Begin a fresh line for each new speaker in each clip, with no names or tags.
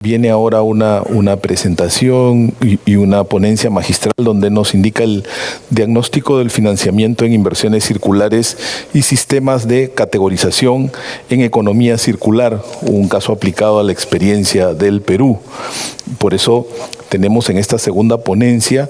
Viene ahora una presentación y una ponencia magistral donde nos indica el diagnóstico del financiamiento en inversiones circulares y sistemas de categorización en economía circular, un caso aplicado a la experiencia del Perú. Por eso tenemos en esta segunda ponencia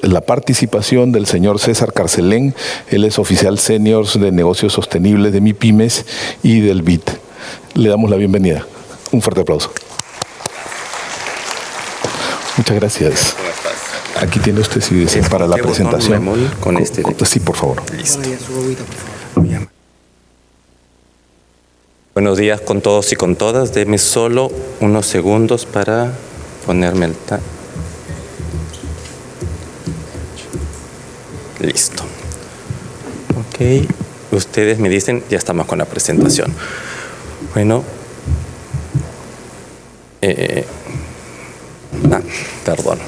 la participación del señor César Carcelén. Él es oficial senior de negocios sostenibles de MIPYMES y del BID. Le damos la bienvenida. Un fuerte aplauso. Muchas gracias. Aquí tiene usted, si desea, para la presentación.
Con este.
Sí, por favor.
Listo. Buenos días con todos y con todas. Deme solo unos segundos para ponerme el Listo. Ok. Ustedes me dicen, ya estamos con la presentación. Bueno. Perdón.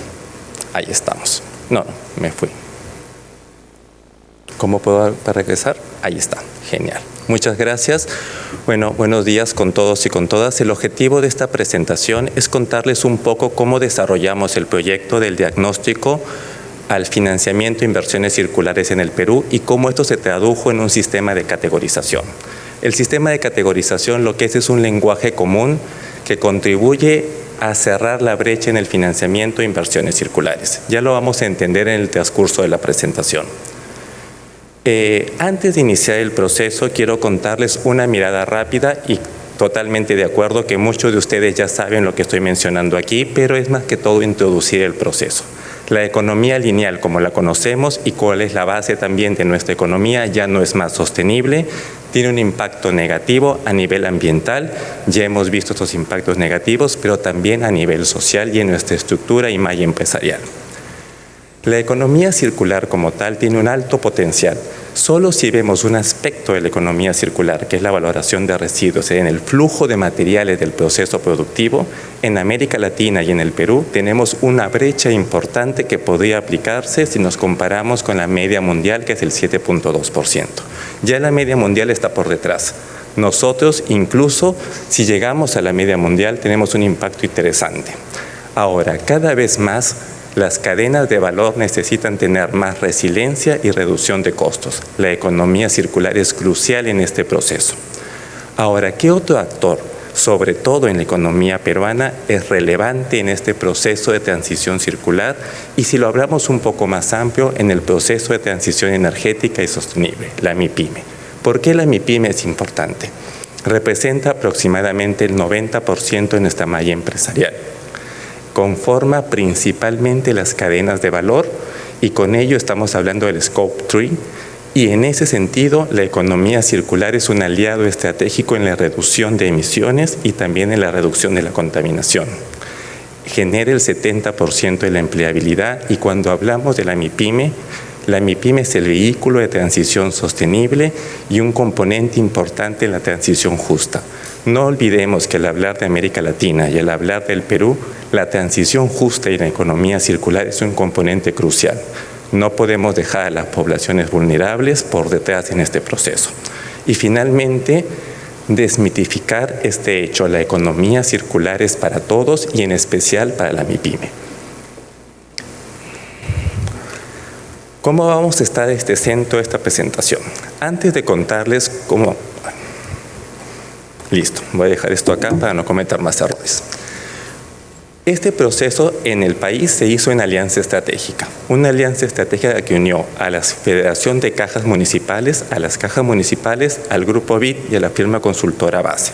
Ahí estamos. No, me fui. ¿Cómo puedo regresar? Ahí está. Genial. Muchas gracias. Bueno, buenos días con todos y con todas. El objetivo de esta presentación es contarles un poco cómo desarrollamos el proyecto del diagnóstico al financiamiento e inversiones circulares en el Perú y cómo esto se tradujo en un sistema de categorización. El sistema de categorización lo que es un lenguaje común que contribuye a cerrar la brecha en el financiamiento e inversiones circulares. Ya lo vamos a entender en el transcurso de la presentación. Antes de iniciar el proceso, quiero contarles una mirada rápida y totalmente de acuerdo que muchos de ustedes ya saben lo que estoy mencionando aquí, pero es más que todo introducir el proceso. La economía lineal, como la conocemos y cuál es la base también de nuestra economía, ya no es más sostenible, tiene un impacto negativo a nivel ambiental, ya hemos visto estos impactos negativos, pero también a nivel social y en nuestra estructura y malla empresarial. La economía circular como tal tiene un alto potencial. Solo si vemos un aspecto de la economía circular, que es la valoración de residuos en el flujo de materiales del proceso productivo, en América Latina y en el Perú tenemos una brecha importante que podría aplicarse si nos comparamos con la media mundial, que es el 7.2%. Ya la media mundial está por detrás. Nosotros, incluso si llegamos a la media mundial, tenemos un impacto interesante. Ahora, cada vez más, las cadenas de valor necesitan tener más resiliencia y reducción de costos. La economía circular es crucial en este proceso. Ahora, ¿qué otro actor, sobre todo en la economía peruana, es relevante en este proceso de transición circular? Y si lo hablamos un poco más amplio, en el proceso de transición energética y sostenible, la MIPYME. ¿Por qué la MIPYME es importante? Representa aproximadamente el 90% de nuestra malla empresarial. Conforma principalmente las cadenas de valor y con ello estamos hablando del Scope 3 y en ese sentido la economía circular es un aliado estratégico en la reducción de emisiones y también en la reducción de la contaminación. Genera el 70% de la empleabilidad y cuando hablamos de la MIPYME es el vehículo de transición sostenible y un componente importante en la transición justa. No olvidemos que al hablar de América Latina y al hablar del Perú, la transición justa y la economía circular es un componente crucial. No podemos dejar a las poblaciones vulnerables por detrás en este proceso. Y finalmente, desmitificar este hecho. La economía circular es para todos y en especial para la MIPYME. ¿Cómo vamos a estar desde el centro de esta presentación? Antes de contarles cómo... Listo, voy a dejar esto acá para no cometer más errores. Este proceso en el país se hizo en alianza estratégica. Una alianza estratégica que unió a la Federación de Cajas Municipales, a las cajas municipales, al Grupo BID y a la firma consultora Base.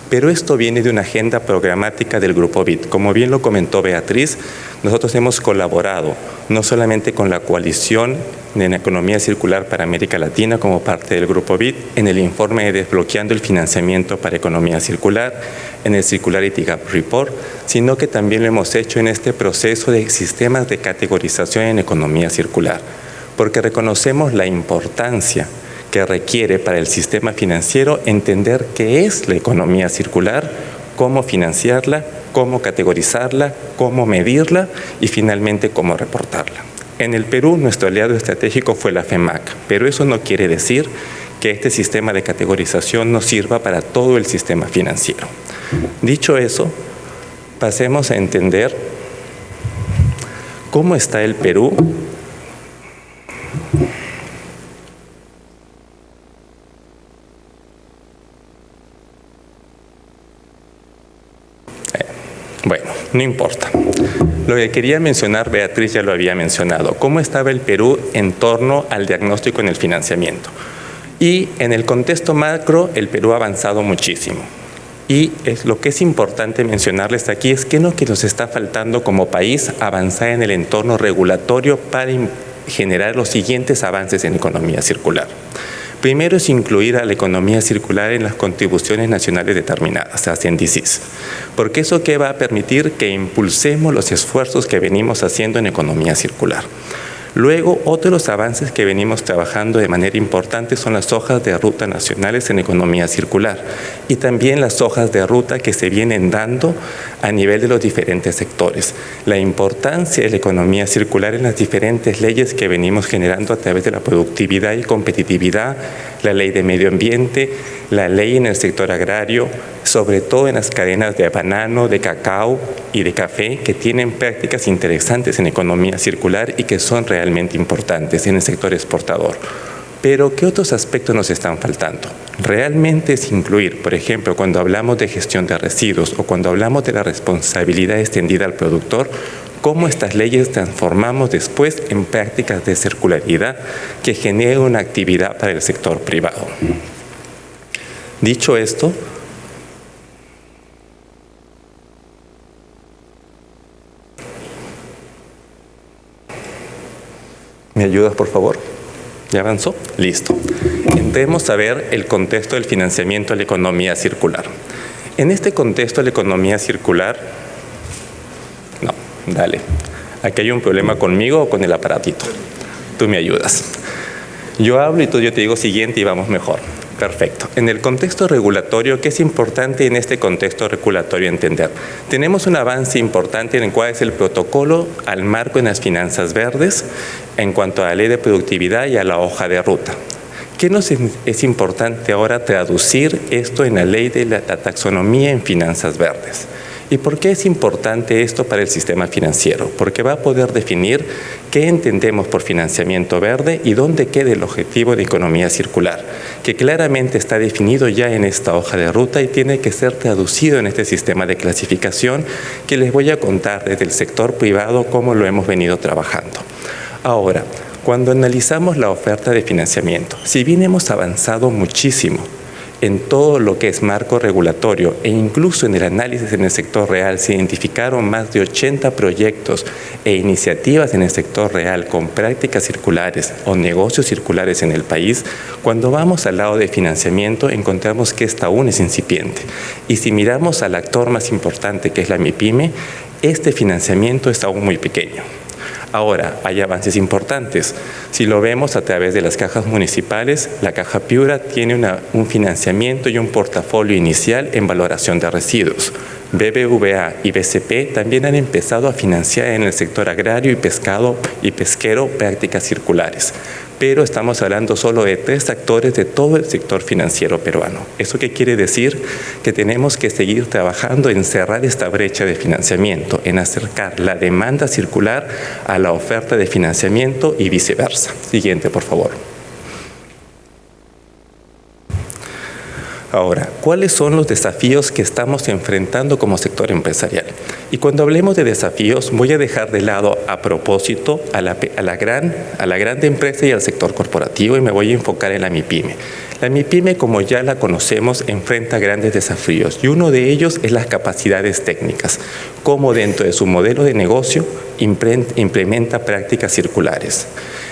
Pero esto viene de una agenda programática del Grupo BID. Como bien lo comentó Beatriz, nosotros hemos colaborado no solamente con la coalición de la economía circular para América Latina como parte del Grupo BID, en el informe de Desbloqueando el Financiamiento para Economía Circular, en el Circularity Gap Report, sino que también lo hemos hecho en este proceso de sistemas de categorización en economía circular, porque reconocemos la importancia que requiere para el sistema financiero entender qué es la economía circular, cómo financiarla, cómo categorizarla, cómo medirla y finalmente cómo reportarla. En el Perú, nuestro aliado estratégico fue la FEMAC, pero eso no quiere decir que este sistema de categorización no sirva para todo el sistema financiero. Dicho eso, pasemos a entender cómo está el Perú Bueno, no importa. Lo que quería mencionar, Beatriz ya lo había mencionado, cómo estaba el Perú en torno al diagnóstico en el financiamiento. Y en el contexto macro, el Perú ha avanzado muchísimo. Y lo que es importante mencionarles aquí es que nos está faltando como país avanzar en el entorno regulatorio para generar los siguientes avances en economía circular. Primero es incluir a la economía circular en las contribuciones nacionales determinadas, las NDCs, porque eso que va a permitir que impulsemos los esfuerzos que venimos haciendo en economía circular. Luego, otros avances que venimos trabajando de manera importante son las hojas de ruta nacionales en economía circular y también las hojas de ruta que se vienen dando a nivel de los diferentes sectores. La importancia de la economía circular en las diferentes leyes que venimos generando a través de la productividad y competitividad, la ley de medio ambiente, la ley en el sector agrario, sobre todo en las cadenas de banano, de cacao y de café, que tienen prácticas interesantes en economía circular y que son realmente importantes en el sector exportador. Pero, ¿qué otros aspectos nos están faltando? Realmente es incluir, por ejemplo, cuando hablamos de gestión de residuos o cuando hablamos de la responsabilidad extendida al productor, cómo estas leyes transformamos después en prácticas de circularidad que generen una actividad para el sector privado. Dicho esto, ¿me ayudas, por favor? ¿Ya avanzó? Listo. Entremos a ver el contexto del financiamiento de la economía circular. En este contexto de la economía circular, no, dale. Aquí hay un problema conmigo o con el aparatito. Tú me ayudas. Yo hablo y yo te digo siguiente y vamos mejor. Perfecto. En el contexto regulatorio, ¿qué es importante en este contexto regulatorio entender? Tenemos un avance importante en cuál es el protocolo al marco en las finanzas verdes en cuanto a la ley de productividad y a la hoja de ruta. ¿Qué nos es importante ahora traducir esto en la ley de la taxonomía en finanzas verdes? ¿Y por qué es importante esto para el sistema financiero? Porque va a poder definir qué entendemos por financiamiento verde y dónde queda el objetivo de economía circular, que claramente está definido ya en esta hoja de ruta y tiene que ser traducido en este sistema de clasificación que les voy a contar desde el sector privado cómo lo hemos venido trabajando. Ahora, cuando analizamos la oferta de financiamiento, si bien hemos avanzado muchísimo en todo lo que es marco regulatorio e incluso en el análisis en el sector real se identificaron más de 80 proyectos e iniciativas en el sector real con prácticas circulares o negocios circulares en el país, cuando vamos al lado de financiamiento encontramos que esta aún es incipiente. Y si miramos al actor más importante que es la MIPYME, este financiamiento está aún muy pequeño. Ahora, hay avances importantes. Si lo vemos a través de las cajas municipales, la Caja Piura tiene un financiamiento y un portafolio inicial en valoración de residuos. BBVA y BCP también han empezado a financiar en el sector agrario y pesquero prácticas circulares. Pero estamos hablando solo de 3 actores de todo el sector financiero peruano. ¿Eso qué quiere decir? Que tenemos que seguir trabajando en cerrar esta brecha de financiamiento, en acercar la demanda circular a la oferta de financiamiento y viceversa. Siguiente, por favor. Ahora, ¿cuáles son los desafíos que estamos enfrentando como sector empresarial? Y cuando hablemos de desafíos, voy a dejar de lado a propósito a la gran empresa y al sector corporativo y me voy a enfocar en la MIPYME. La MIPYME, como ya la conocemos, enfrenta grandes desafíos y uno de ellos es las capacidades técnicas, cómo dentro de su modelo de negocio implementa prácticas circulares.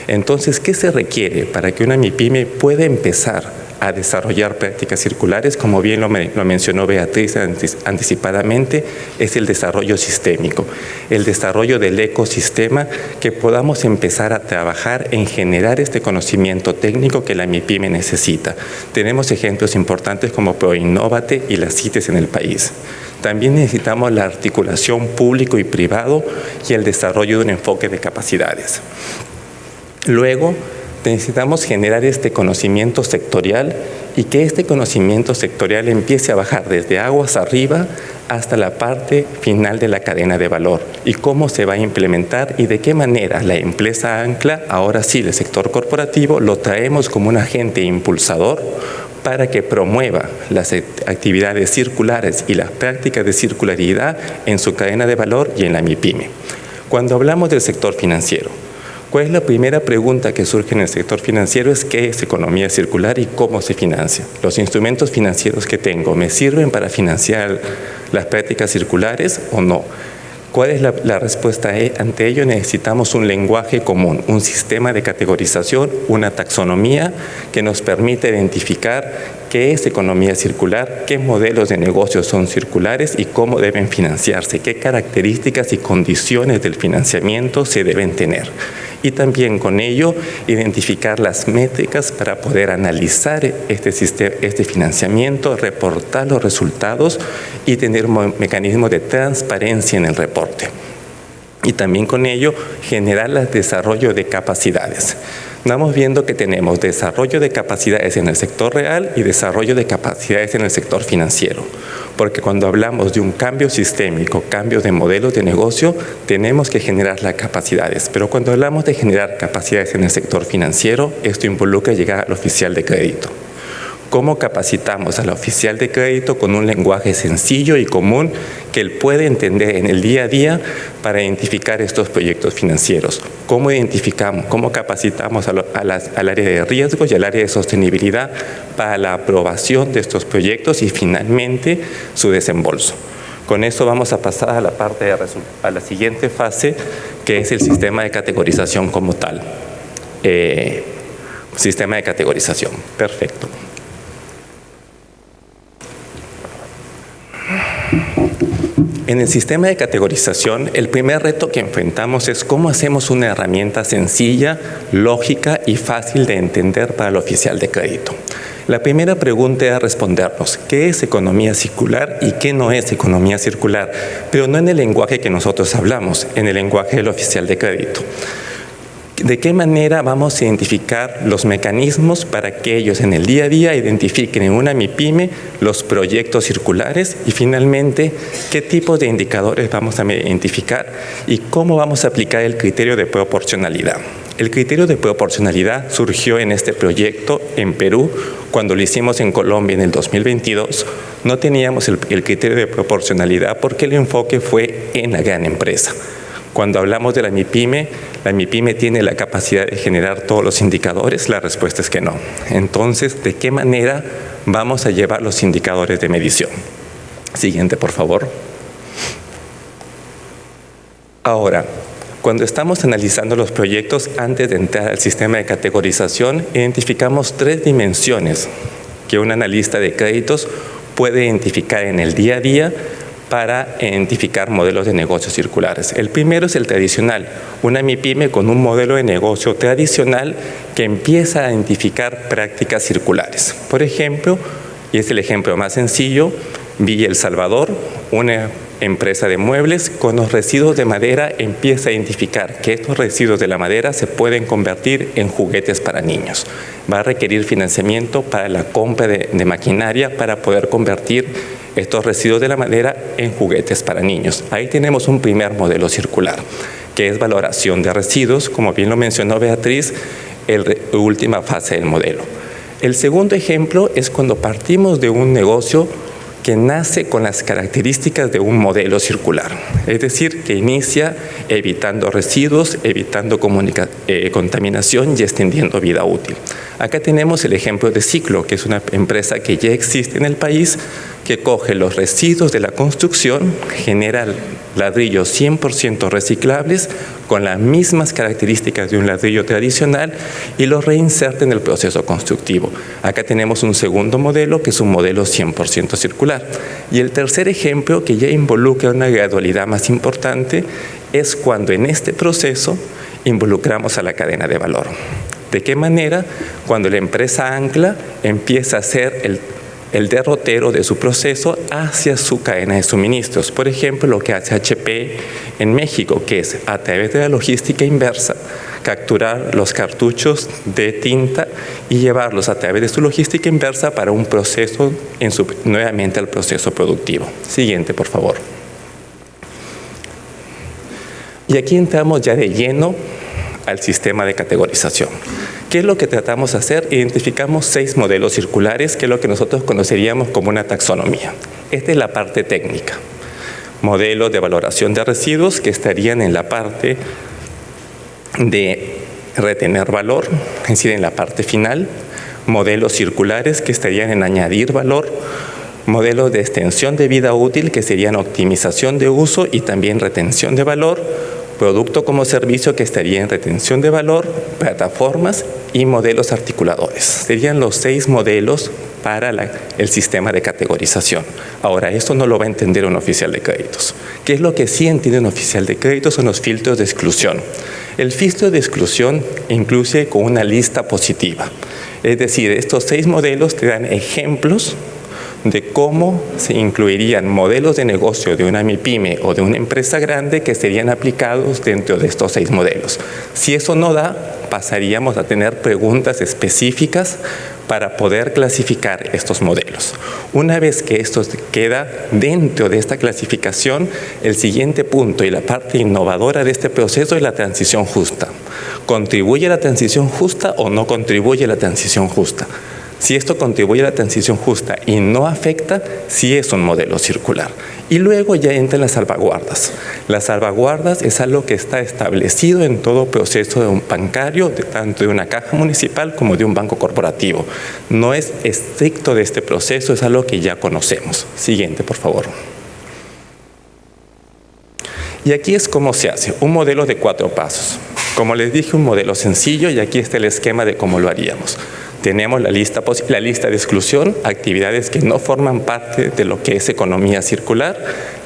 Entonces, ¿qué se requiere para que una MIPYME pueda empezar a desarrollar prácticas circulares? Como bien lo mencionó Beatriz anticipadamente, es el desarrollo sistémico, el desarrollo del ecosistema, que podamos empezar a trabajar en generar este conocimiento técnico que la MIPYME necesita. Tenemos ejemplos importantes como ProInnovate y las CITES en el país. También necesitamos la articulación público y privado y el desarrollo de un enfoque de capacidades. Luego, necesitamos generar este conocimiento sectorial y que este conocimiento sectorial empiece a bajar desde aguas arriba hasta la parte final de la cadena de valor y cómo se va a implementar y de qué manera la empresa ancla, ahora sí, el sector corporativo, lo traemos como un agente impulsador para que promueva las actividades circulares y las prácticas de circularidad en su cadena de valor y en la MIPYME. Cuando hablamos del sector financiero, ¿cuál es la primera pregunta que surge en el sector financiero? Es ¿qué es economía circular y cómo se financia? ¿Los instrumentos financieros que tengo me sirven para financiar las prácticas circulares o no? ¿Cuál es la respuesta ante ello? Necesitamos un lenguaje común, un sistema de categorización, una taxonomía que nos permita identificar qué es economía circular, qué modelos de negocios son circulares y cómo deben financiarse, qué características y condiciones del financiamiento se deben tener. Y también con ello identificar las métricas para poder analizar este financiamiento, reportar los resultados y tener un mecanismo de transparencia en el reporte. Y también con ello generar el desarrollo de capacidades. Estamos viendo que tenemos desarrollo de capacidades en el sector real y desarrollo de capacidades en el sector financiero. Porque cuando hablamos de un cambio sistémico, cambio de modelos de negocio, tenemos que generar las capacidades. Pero cuando hablamos de generar capacidades en el sector financiero, esto involucra llegar al oficial de crédito. ¿Cómo capacitamos al oficial de crédito con un lenguaje sencillo y común que él puede entender en el día a día para identificar estos proyectos financieros? ¿Cómo identificamos, cómo capacitamos al área de riesgos y al área de sostenibilidad para la aprobación de estos proyectos y finalmente su desembolso? Con esto vamos a pasar a la siguiente fase, que es el sistema de categorización como tal. Sistema de categorización. Perfecto. En el sistema de categorización, el primer reto que enfrentamos es cómo hacemos una herramienta sencilla, lógica y fácil de entender para el oficial de crédito. La primera pregunta es respondernos qué es economía circular y qué no es economía circular, pero no en el lenguaje que nosotros hablamos, en el lenguaje del oficial de crédito. ¿De qué manera vamos a identificar los mecanismos para que ellos en el día a día identifiquen en una MIPYME los proyectos circulares y finalmente qué tipos de indicadores vamos a identificar y cómo vamos a aplicar el criterio de proporcionalidad? El criterio de proporcionalidad surgió en este proyecto en Perú. Cuando lo hicimos en Colombia en el 2022, no teníamos el criterio de proporcionalidad porque el enfoque fue en la gran empresa. Cuando hablamos de la MIPYME tiene la capacidad de generar todos los indicadores. La respuesta es que no. Entonces, ¿de qué manera vamos a llevar los indicadores de medición? Siguiente, por favor. Ahora, cuando estamos analizando los proyectos, antes de entrar al sistema de categorización, identificamos 3 dimensiones que un analista de créditos puede identificar en el día a día para identificar modelos de negocios circulares. El primero es el tradicional, una MIPYME con un modelo de negocio tradicional que empieza a identificar prácticas circulares. Por ejemplo, y es el ejemplo más sencillo, Villa El Salvador, una empresa de muebles con los residuos de madera empieza a identificar que estos residuos de la madera se pueden convertir en juguetes para niños. Va a requerir financiamiento para la compra de maquinaria para poder convertir estos residuos de la madera en juguetes para niños. Ahí tenemos un primer modelo circular, que es valoración de residuos, como bien lo mencionó Beatriz, la última fase del modelo. El segundo ejemplo es cuando partimos de un negocio que nace con las características de un modelo circular, es decir, que inicia evitando residuos, evitando contaminación y extendiendo vida útil. Acá tenemos el ejemplo de Ciclo, que es una empresa que ya existe en el país, que coge los residuos de la construcción, genera ladrillos 100% reciclables con las mismas características de un ladrillo tradicional y los reinserta en el proceso constructivo. Acá tenemos un segundo modelo que es un modelo 100% circular. Y el tercer ejemplo, que ya involucra una gradualidad más importante, es cuando en este proceso involucramos a la cadena de valor. ¿De qué manera? Cuando la empresa ancla empieza a hacer el derrotero de su proceso hacia su cadena de suministros. Por ejemplo, lo que hace HP en México, que es a través de la logística inversa, capturar los cartuchos de tinta y llevarlos a través de su logística inversa para un proceso, nuevamente al proceso productivo. Siguiente, por favor. Y aquí entramos ya de lleno al sistema de categorización. ¿Qué es lo que tratamos de hacer? Identificamos 6 modelos circulares, que es lo que nosotros conoceríamos como una taxonomía. Esta es la parte técnica. Modelos de valoración de residuos, que estarían en la parte de retener valor, es decir, en la parte final. Modelos circulares, que estarían en añadir valor. Modelos de extensión de vida útil, que serían optimización de uso y también retención de valor. Producto como servicio, que estaría en retención de valor, plataformas y modelos articuladores. Serían los 6 modelos para el sistema de categorización. Ahora, esto no lo va a entender un oficial de créditos. ¿Qué es lo que sí entiende un oficial de créditos? Son los filtros de exclusión. El filtro de exclusión incluye con una lista positiva. Es decir, estos 6 modelos te dan ejemplos de cómo se incluirían modelos de negocio de una MIPYME o de una empresa grande que serían aplicados dentro de estos 6 modelos. Si eso no da, pasaríamos a tener preguntas específicas para poder clasificar estos modelos. Una vez que esto queda dentro de esta clasificación, el siguiente punto y la parte innovadora de este proceso es la transición justa. ¿Contribuye a la transición justa o no contribuye a la transición justa? Si esto contribuye a la transición justa y no afecta, sí es un modelo circular. Y luego ya entran las salvaguardas. Las salvaguardas es algo que está establecido en todo proceso de un bancario, tanto de una caja municipal como de un banco corporativo. No es estricto de este proceso, es algo que ya conocemos. Siguiente, por favor. Y aquí es cómo se hace, un modelo de 4 pasos. Como les dije, un modelo sencillo, y aquí está el esquema de cómo lo haríamos. Tenemos la lista de exclusión, actividades que no forman parte de lo que es economía circular,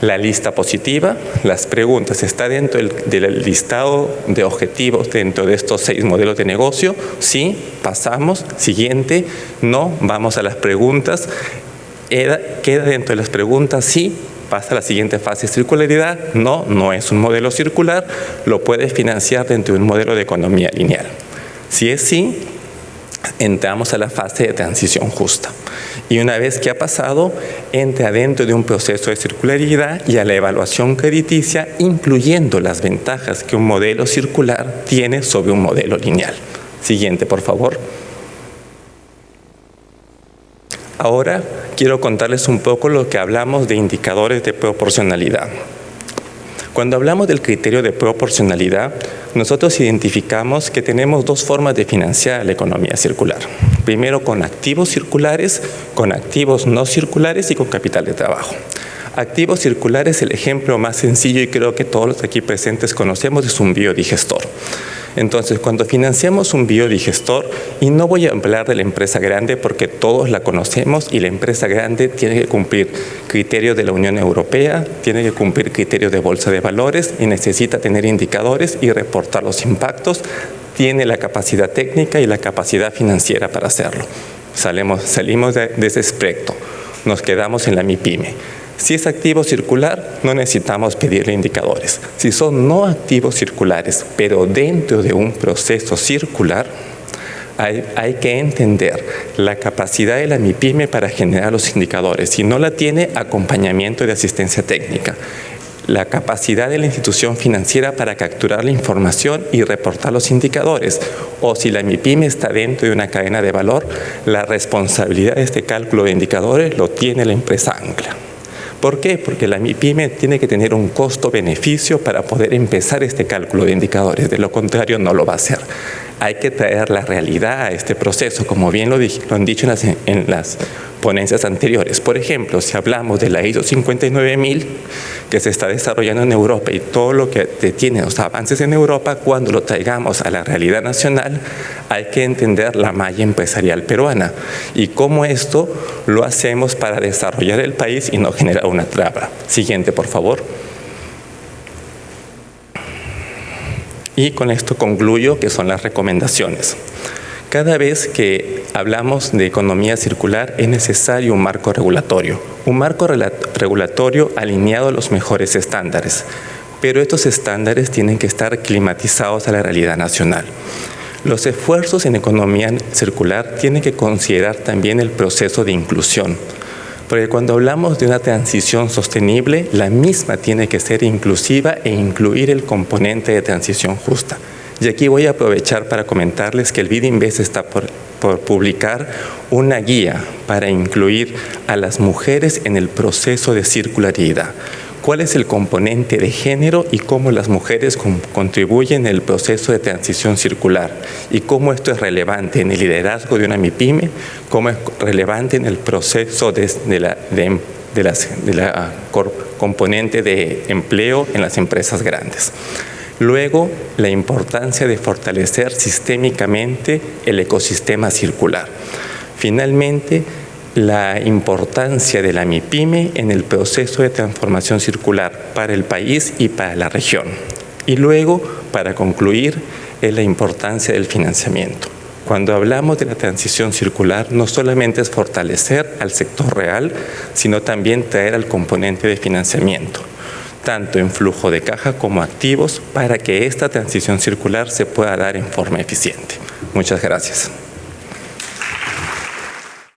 la lista positiva, las preguntas, está dentro del listado de objetivos dentro de estos 6 modelos de negocio, sí, pasamos, siguiente, no, vamos a las preguntas, queda dentro de las preguntas, sí, pasa a la siguiente fase, circularidad, no, no es un modelo circular, lo puedes financiar dentro de un modelo de economía lineal. Si es sí, entramos a la fase de transición justa. Y una vez que ha pasado, entra dentro de un proceso de circularidad y a la evaluación crediticia, incluyendo las ventajas que un modelo circular tiene sobre un modelo lineal. Siguiente, por favor. Ahora quiero contarles un poco lo que hablamos de indicadores de proporcionalidad. Cuando hablamos del criterio de proporcionalidad, nosotros identificamos que tenemos 2 formas de financiar la economía circular. Primero, con activos circulares, con activos no circulares y con capital de trabajo. Activos circulares, el ejemplo más sencillo y creo que todos los aquí presentes conocemos, es un biodigestor. Entonces, cuando financiamos un biodigestor, y no voy a hablar de la empresa grande porque todos la conocemos y la empresa grande tiene que cumplir criterios de la Unión Europea, tiene que cumplir criterios de bolsa de valores y necesita tener indicadores y reportar los impactos, tiene la capacidad técnica y la capacidad financiera para hacerlo. Salimos de ese aspecto, nos quedamos en la MIPYME. Si es activo circular, no necesitamos pedirle indicadores. Si son no activos circulares, pero dentro de un proceso circular, hay que entender la capacidad de la MIPYME para generar los indicadores. Si no la tiene, acompañamiento de asistencia técnica. La capacidad de la institución financiera para capturar la información y reportar los indicadores. O si la MIPYME está dentro de una cadena de valor, la responsabilidad de este cálculo de indicadores lo tiene la empresa ancla. ¿Por qué? Porque la MIPYME tiene que tener un costo-beneficio para poder empezar este cálculo de indicadores. De lo contrario, no lo va a hacer. Hay que traer la realidad a este proceso, como bien lo han dicho en las ponencias anteriores. Por ejemplo, si hablamos de la ISO 59000, que se está desarrollando en Europa y todo lo que tiene los avances en Europa, cuando lo traigamos a la realidad nacional, hay que entender la malla empresarial peruana y cómo esto lo hacemos para desarrollar el país y no generar una traba. Siguiente, por favor. Y con esto concluyo que son las recomendaciones. Cada vez que hablamos de economía circular es necesario un marco regulatorio alineado a los mejores estándares. pero estos estándares tienen que estar climatizados a la realidad nacional. Los esfuerzos en economía circular tienen que considerar también el proceso de inclusión, porque cuando hablamos de una transición sostenible, la misma tiene que ser inclusiva e incluir el componente de transición justa. Y aquí voy a aprovechar para comentarles que el BID-INVEST está por publicar una guía para incluir a las mujeres en el proceso de circularidad. ¿Cuál es el componente de género y cómo las mujeres contribuyen en el proceso de transición circular? Y cómo esto es relevante en el liderazgo de una MIPYME, cómo es relevante en el proceso de la componente de empleo en las empresas grandes. Luego, la importancia de fortalecer sistémicamente el ecosistema circular. Finalmente, la importancia de la MIPYME en el proceso de transformación circular para el país y para la región. Y luego, para concluir, es la importancia del financiamiento. Cuando hablamos de la transición circular, no solamente es fortalecer al sector real, sino también traer al componente de financiamiento, tanto en flujo de caja como activos, para que esta transición circular se pueda dar en forma eficiente. Muchas gracias.